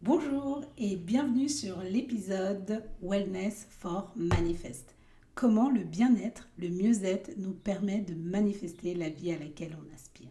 Bonjour et bienvenue sur l'épisode Wellness for Manifest. Comment le bien-être, le mieux-être nous permet de manifester la vie à laquelle on aspire.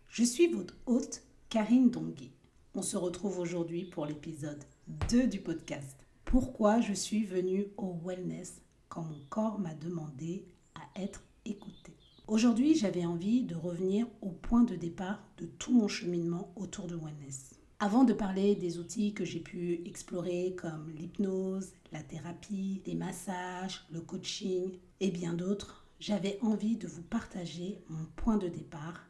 Je suis votre hôte Karine Dongué. On se retrouve aujourd'hui pour l'épisode 2 du podcast. Pourquoi je suis venue au wellness quand mon corps m'a demandé à être écouté. Aujourd'hui, j'avais envie de revenir au point de départ de tout mon cheminement autour de wellness. Avant de parler des outils que j'ai pu explorer comme l'hypnose, la thérapie, les massages, le coaching et bien d'autres, j'avais envie de vous partager mon point de départ,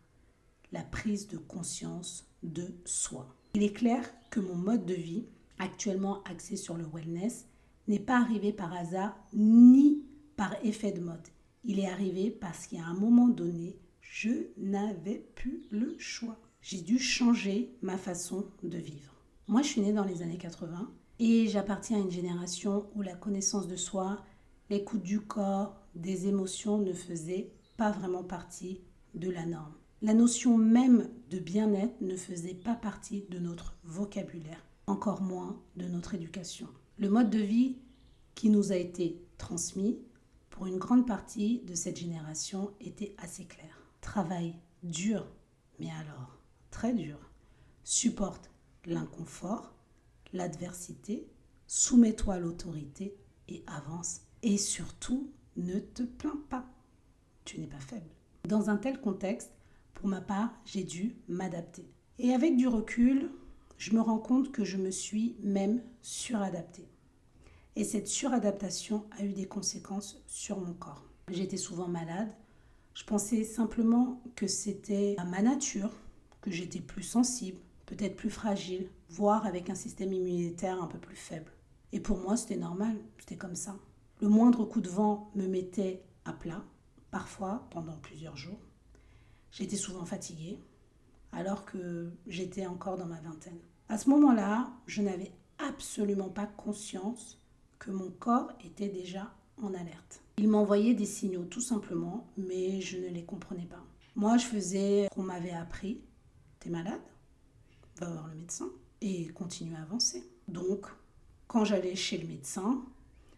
la prise de conscience de soi. Il est clair que mon mode de vie, actuellement axé sur le wellness, n'est pas arrivé par hasard ni par effet de mode. Il est arrivé parce qu'à un moment donné, je n'avais plus le choix. J'ai dû changer ma façon de vivre. Moi, je suis née dans les années 80 et j'appartiens à une génération où la connaissance de soi, l'écoute du corps, des émotions ne faisaient pas vraiment partie de la norme. La notion même de bien-être ne faisait pas partie de notre vocabulaire, encore moins de notre éducation. Le mode de vie qui nous a été transmis, pour une grande partie de cette génération, était assez clair. Travail dur, mais alors très dur. Supporte l'inconfort, l'adversité, soumets-toi à l'autorité et avance. Et surtout, ne te plains pas. Tu n'es pas faible. Dans un tel contexte, pour ma part, j'ai dû m'adapter. Et avec du recul, je me rends compte que je me suis même suradaptée. Et cette suradaptation a eu des conséquences sur mon corps. J'étais souvent malade. Je pensais simplement que c'était ma nature, que j'étais plus sensible, peut-être plus fragile, voire avec un système immunitaire un peu plus faible. Et pour moi, c'était normal, c'était comme ça. Le moindre coup de vent me mettait à plat, parfois pendant plusieurs jours. J'étais souvent fatiguée, alors que j'étais encore dans ma vingtaine. À ce moment-là, je n'avais absolument pas conscience que mon corps était déjà en alerte. Il m'envoyait des signaux tout simplement, mais je ne les comprenais pas. Moi, je faisais ce qu'on m'avait appris. T'es malade ? Va voir le médecin et continue à avancer. Donc, quand j'allais chez le médecin,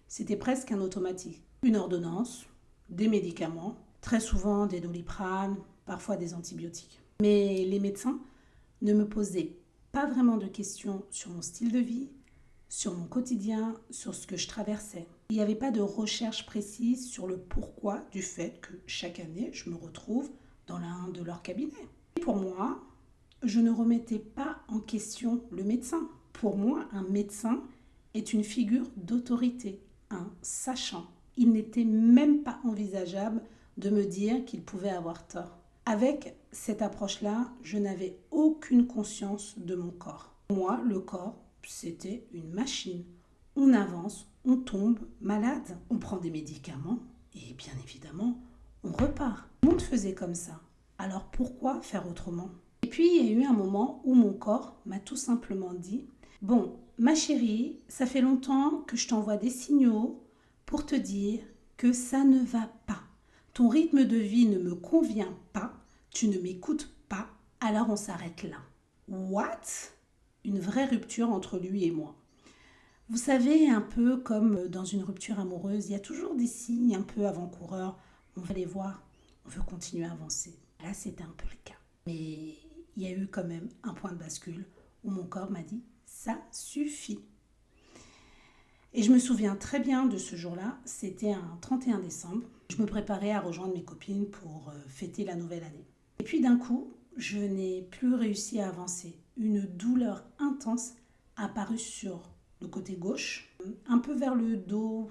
c'était presque un automatique. Une ordonnance, des médicaments, très souvent des Doliprane, parfois des antibiotiques. Mais les médecins ne me posaient pas vraiment de questions sur mon style de vie, sur mon quotidien, sur ce que je traversais. Il n'y avait pas de recherche précise sur le pourquoi du fait que chaque année, je me retrouve dans l'un de leurs cabinets. Et pour moi, je ne remettais pas en question le médecin. Pour moi, un médecin est une figure d'autorité, un sachant. Il n'était même pas envisageable de me dire qu'il pouvait avoir tort. Avec cette approche-là, je n'avais aucune conscience de mon corps. Pour moi, le corps, c'était une machine. On avance, on tombe malade, on prend des médicaments et bien évidemment, on repart. Tout le monde faisait comme ça. Alors pourquoi faire autrement ? Et puis, il y a eu un moment où mon corps m'a tout simplement dit « Bon, ma chérie, ça fait longtemps que je t'envoie des signaux pour te dire que ça ne va pas. Ton rythme de vie ne me convient pas, tu ne m'écoutes pas, alors on s'arrête là. » What ? Une vraie rupture entre lui et moi. Vous savez, un peu comme dans une rupture amoureuse, il y a toujours des signes un peu avant-coureurs. On va les voir, on veut continuer à avancer. Là, c'était un peu le cas. Mais il y a eu quand même un point de bascule où mon corps m'a dit « ça suffit ». Et je me souviens très bien de ce jour-là, c'était un 31 décembre. Je me préparais à rejoindre mes copines pour fêter la nouvelle année. Et puis d'un coup, je n'ai plus réussi à avancer. Une douleur intense apparut sur le côté gauche, un peu vers le dos,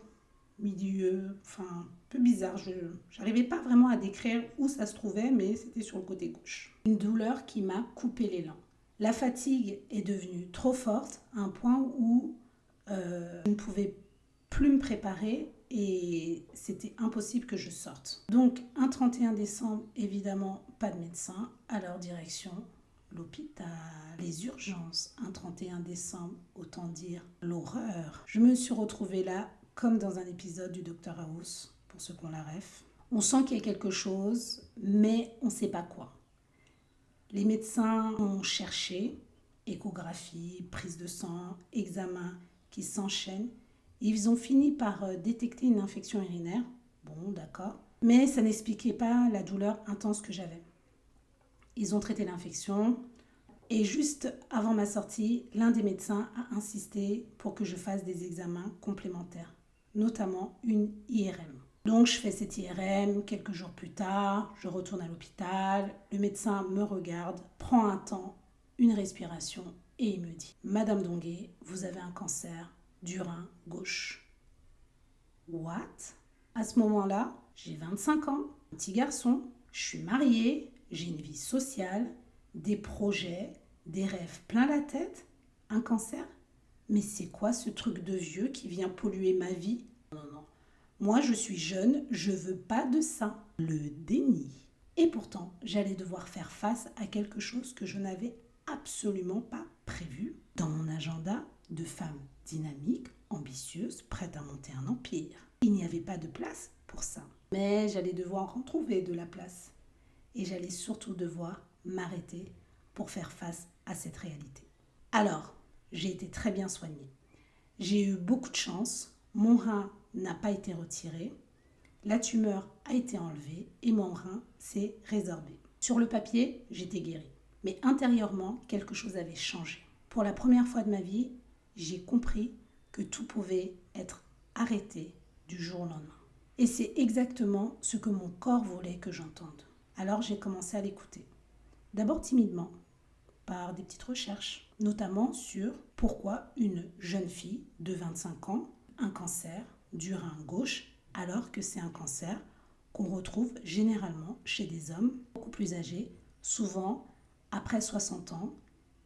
milieu, enfin un peu bizarre. Je n'arrivais pas vraiment à décrire où ça se trouvait, mais c'était sur le côté gauche. Une douleur qui m'a coupé l'élan. La fatigue est devenue trop forte à un point où je ne pouvais plus me préparer et c'était impossible que je sorte. Donc un 31 décembre, évidemment pas de médecin, alors direction l'hôpital, les urgences. Un 31 décembre, autant dire l'horreur. Je me suis retrouvée là comme dans un épisode du Dr House, pour ceux qui ont la ref. On sent qu'il y a quelque chose, mais on ne sait pas quoi. Les médecins ont cherché échographie, prise de sang, examens qui s'enchaînent. Ils ont fini par détecter une infection urinaire. Bon, d'accord. Mais ça n'expliquait pas la douleur intense que j'avais. Ils ont traité l'infection. Et juste avant ma sortie, l'un des médecins a insisté pour que je fasse des examens complémentaires, notamment une IRM. Donc je fais cette IRM, quelques jours plus tard, je retourne à l'hôpital, le médecin me regarde, prend un temps, une respiration et il me dit « Madame Dongué, vous avez un cancer du rein gauche. » What? À ce moment-là, j'ai 25 ans, un petit garçon, je suis mariée, j'ai une vie sociale, des projets, des rêves plein la tête, un cancer? Mais c'est quoi ce truc de vieux qui vient polluer ma vie? Non, non. Moi, je suis jeune, je veux pas de ça. Le déni. Et pourtant, j'allais devoir faire face à quelque chose que je n'avais absolument pas prévu dans mon agenda de femme dynamique, ambitieuse, prête à monter un empire. Il n'y avait pas de place pour ça. Mais j'allais devoir en trouver de la place. Et j'allais surtout devoir m'arrêter pour faire face à cette réalité. Alors, j'ai été très bien soignée. J'ai eu beaucoup de chance. Mon rein n'a pas été retiré. La tumeur a été enlevée et mon rein s'est résorbé. Sur le papier, j'étais guérie. Mais intérieurement, quelque chose avait changé. Pour la première fois de ma vie, j'ai compris que tout pouvait être arrêté du jour au lendemain. Et c'est exactement ce que mon corps voulait que j'entende. Alors j'ai commencé à l'écouter. D'abord timidement, par des petites recherches, notamment sur pourquoi une jeune fille de 25 ans a un cancer du rein gauche, alors que c'est un cancer qu'on retrouve généralement chez des hommes beaucoup plus âgés, souvent après 60 ans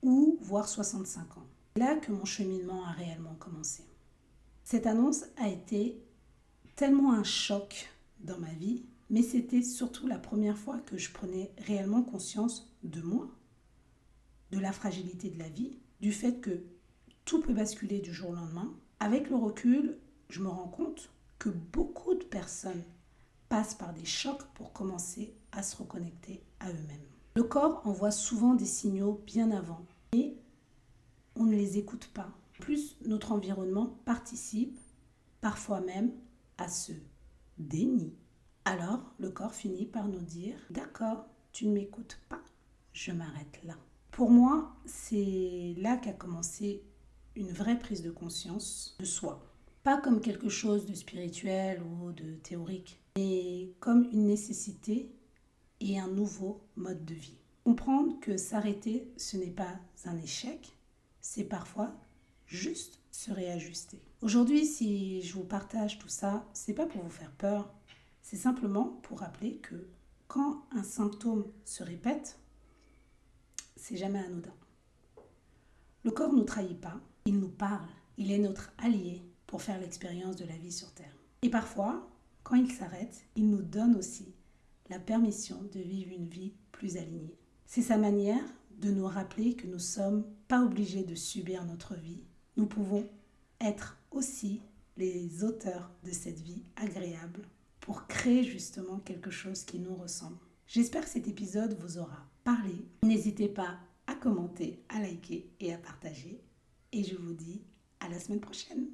ou voire 65 ans. C'est là que mon cheminement a réellement commencé. Cette annonce a été tellement un choc dans ma vie, mais c'était surtout la première fois que je prenais réellement conscience de moi, de la fragilité de la vie, du fait que tout peut basculer du jour au lendemain. Avec le recul, je me rends compte que beaucoup de personnes passent par des chocs pour commencer à se reconnecter à eux-mêmes. Le corps envoie souvent des signaux bien avant, et on ne les écoute pas. Plus notre environnement participe, parfois même, à ce déni. Alors, le corps finit par nous dire « D'accord, tu ne m'écoutes pas, je m'arrête là. » Pour moi, c'est là qu'a commencé une vraie prise de conscience de soi. Pas comme quelque chose de spirituel ou de théorique, mais comme une nécessité et un nouveau mode de vie. Comprendre que s'arrêter, ce n'est pas un échec, c'est parfois juste se réajuster. Aujourd'hui, si je vous partage tout ça, c'est pas pour vous faire peur, c'est simplement pour rappeler que quand un symptôme se répète, c'est jamais anodin. Le corps ne nous trahit pas, il nous parle, il est notre allié pour faire l'expérience de la vie sur Terre. Et parfois, quand il s'arrête, il nous donne aussi la permission de vivre une vie plus alignée. C'est sa manière de nous rappeler que nous ne sommes pas obligés de subir notre vie. Nous pouvons être aussi les auteurs de cette vie agréable pour créer justement quelque chose qui nous ressemble. J'espère que cet épisode vous aura parlé. N'hésitez pas à commenter, à liker et à partager. Et je vous dis à la semaine prochaine.